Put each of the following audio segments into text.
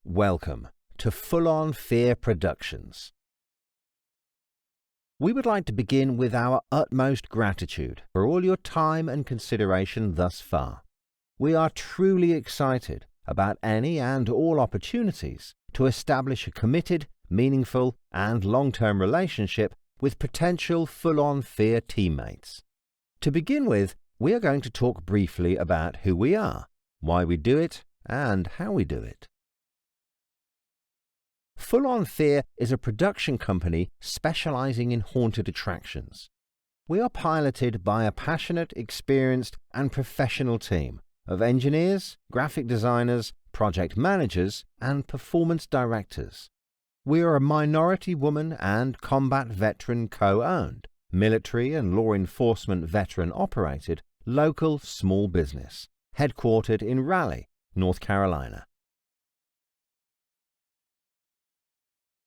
Welcome to Full On Fear Productions. We would like to begin with our utmost gratitude for all your time and consideration thus far. We are truly excited about any and all opportunities to establish a committed, meaningful, and long-term relationship with potential Full On Fear teammates. To begin with, we are going to talk briefly about who we are, why we do it, and how we do it. Full On Fear is a production company specializing in haunted attractions. We are piloted by a passionate, experienced, and professional team of engineers, graphic designers, project managers, and performance directors. We are a minority woman and combat veteran co-owned, military and law enforcement veteran operated local small business, headquartered in Raleigh, North Carolina.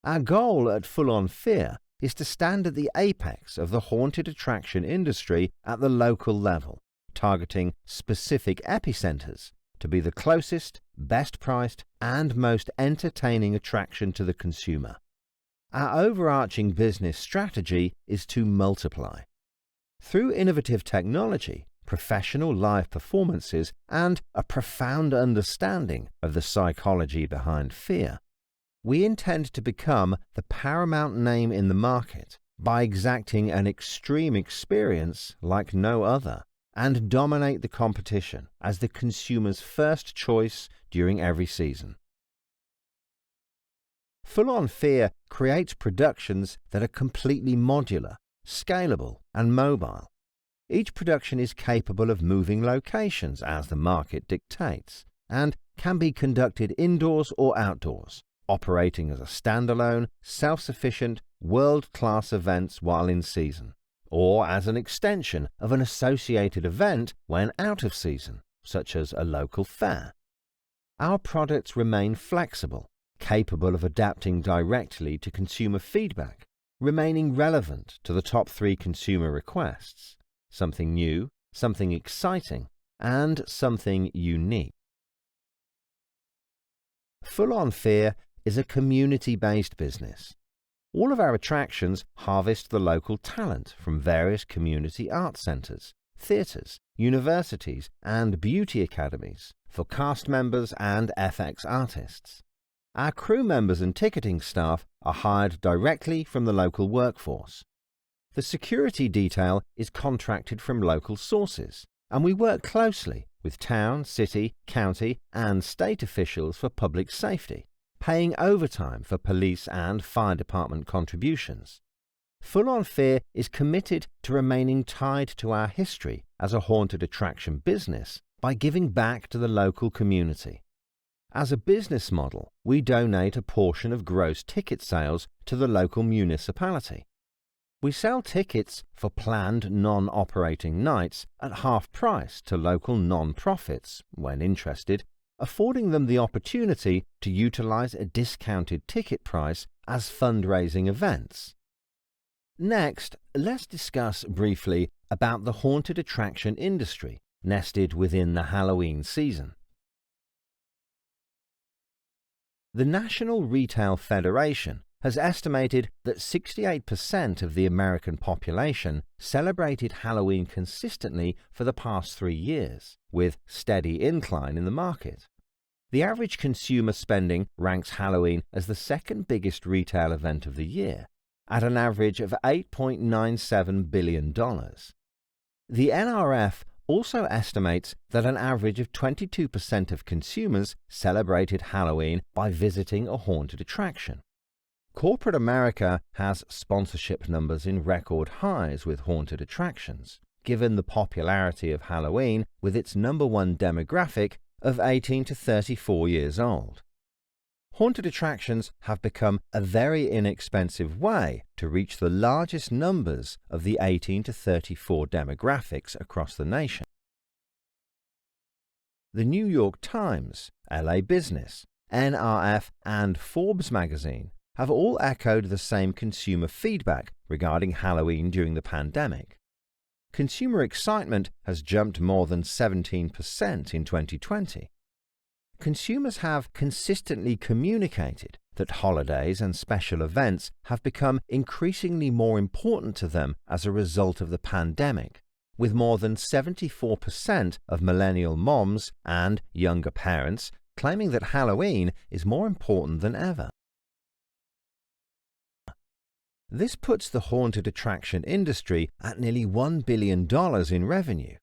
Our goal at Full On Fear is to stand at the apex of the haunted attraction industry at the local level, targeting specific epicenters to be the closest, best priced, and most entertaining attraction to the consumer. Our overarching business strategy is to multiply. Through innovative technology, professional live performances, and a profound understanding of the psychology behind fear, we intend to become the paramount name in the market by exacting an extreme experience like no other and dominate the competition as the consumer's first choice during every season. Full On Fear creates productions that are completely modular, scalable, and mobile. Each production is capable of moving locations as the market dictates and can be conducted indoors or outdoors, operating as a standalone, self-sufficient, world-class events while in season, or as an extension of an associated event when out of season, such as a local fair. Our products remain flexible, capable of adapting directly to consumer feedback, remaining relevant to the top 3 consumer requests: something new, something exciting, and something unique. Full On Fear is a community-based business. All of our attractions harvest the local talent from various community art centers, theaters, universities, and beauty academies for cast members and FX artists. Our crew members and ticketing staff are hired directly from the local workforce. The security detail is contracted from local sources, and we work closely with town, city, county, and state officials for public safety, paying overtime for police and fire department contributions. Full On Fear is committed to remaining tied to our history as a haunted attraction business by giving back to the local community. As a business model, we donate a portion of gross ticket sales to the local municipality. We sell tickets for planned non-operating nights at half price to local non-profits, when interested, affording them the opportunity to utilize a discounted ticket price as fundraising events. Next, let's discuss briefly about the haunted attraction industry nested within the Halloween season. The National Retail Federation has estimated that 68% of the American population celebrated Halloween consistently for the past 3 years, with steady incline in the market. The average consumer spending ranks Halloween as the second biggest retail event of the year, at an average of $8.97 billion. The NRF also estimates that an average of 22% of consumers celebrated Halloween by visiting a haunted attraction. Corporate America has sponsorship numbers in record highs with haunted attractions, given the popularity of Halloween with its #1 demographic of 18 to 34 years old. Haunted attractions have become a very inexpensive way to reach the largest numbers of the 18 to 34 demographics across the nation. The New York Times, LA Business, NRF, and Forbes magazine have all echoed the same consumer feedback regarding Halloween during the pandemic. Consumer excitement has jumped more than 17% in 2020. consumers have consistently communicated that holidays and special events have become increasingly more important to them as a result of the pandemic, with more than 74% of millennial moms and younger parents claiming that Halloween is more important than ever. This puts the haunted attraction industry at nearly $1 billion in revenue.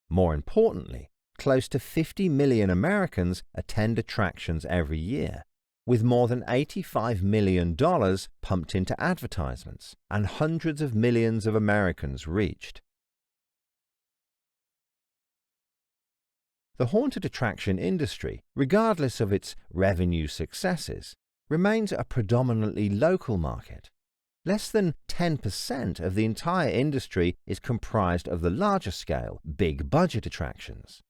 More importantly, close to 50 million Americans attend attractions every year, with more than $85 million pumped into advertisements and hundreds of millions of Americans reached. The haunted attraction industry, regardless of its revenue successes, remains a predominantly local market. Less than 10% of the entire industry is comprised of the larger-scale, big-budget attractions.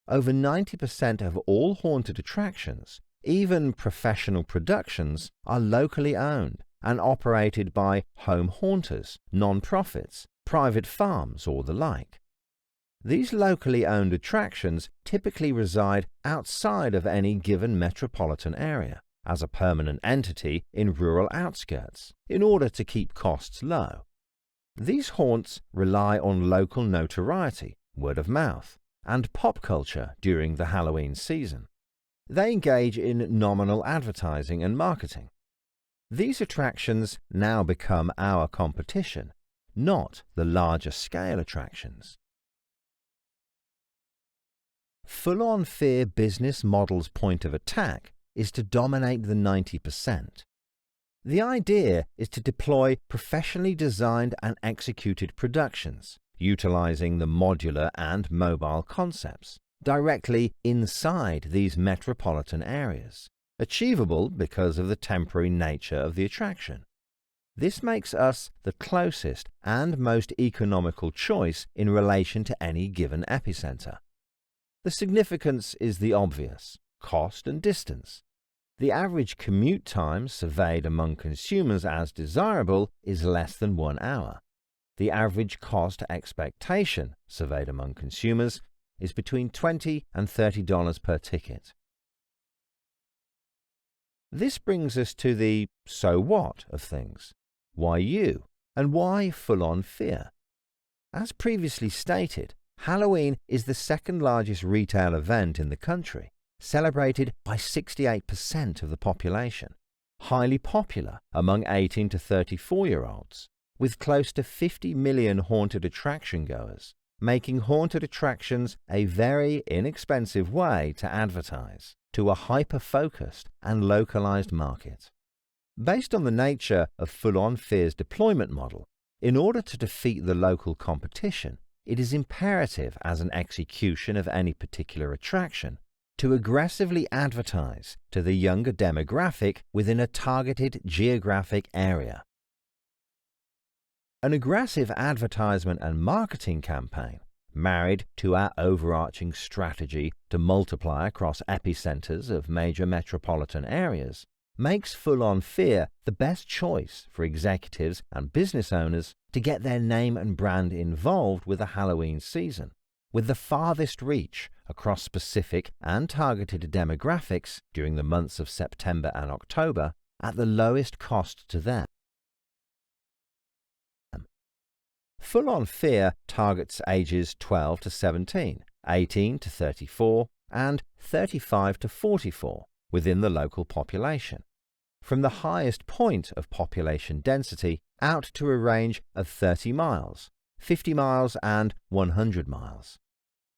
Over 90% of all haunted attractions, even professional productions, are locally owned and operated by home haunters, non-profits, private farms, or the like. These locally owned attractions typically reside outside of any given metropolitan area, as a permanent entity in rural outskirts, in order to keep costs low. These haunts rely on local notoriety, word of mouth, and pop culture during the Halloween season. They engage in nominal advertising and marketing. These attractions now become our competition, not the larger scale attractions. Full-on Fear business model's point of attack is to dominate the 90%. The idea is to deploy professionally designed and executed productions, utilizing the modular and mobile concepts, directly inside these metropolitan areas, achievable because of the temporary nature of the attraction. This makes us the closest and most economical choice in relation to any given epicenter. The significance is the obvious: cost and distance. The average commute time surveyed among consumers as desirable is less than 1 hour. The average cost expectation surveyed among consumers is between $20 and $30 per ticket. This brings us to the so what of things. Why you? And why full-on fear? As previously stated, Halloween is the second largest retail event in the country, celebrated by 68% of the population, highly popular among 18 to 34-year-olds, with close to 50 million haunted attraction goers, making haunted attractions a very inexpensive way to advertise to a hyper-focused and localized market. Based on the nature of Full-On Fear's deployment model, in order to defeat the local competition, it is imperative as an execution of any particular attraction to aggressively advertise to the younger demographic within a targeted geographic area. An aggressive advertisement and marketing campaign, married to our overarching strategy to multiply across epicenters of major metropolitan areas, makes Full-On Fear the best choice for executives and business owners to get their name and brand involved with the Halloween season, with the farthest reach across specific and targeted demographics during the months of September and October at the lowest cost to them. Full-On Fear targets ages 12 to 17, 18 to 34, and 35 to 44 within the local population, from the highest point of population density out to a range of 30 miles, 50 miles, and 100 miles.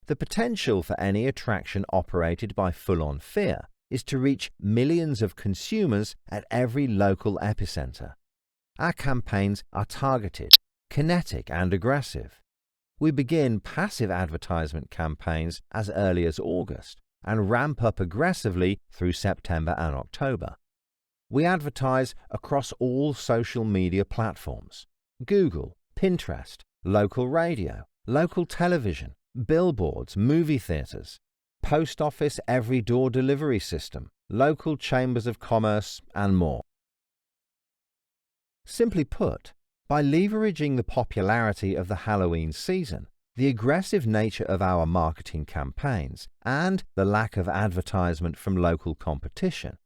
The potential for any attraction operated by Full-On Fear is to reach millions of consumers at every local epicenter. Our campaigns are targeted, kinetic, and aggressive. We begin passive advertisement campaigns as early as August and ramp up aggressively through September and October. We advertise across all social media platforms: Google, Pinterest, local radio, local television, billboards, movie theaters, post office every door delivery system, local chambers of commerce, and more. Simply put, by leveraging the popularity of the Halloween season, The aggressive nature of our marketing campaigns and the lack of advertisement from local competition,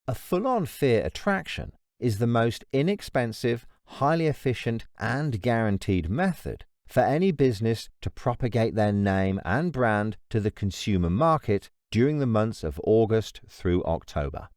a full-on fear attraction is the most inexpensive, highly efficient, and guaranteed method for any business to propagate their name and brand to the consumer market during the months of August through October.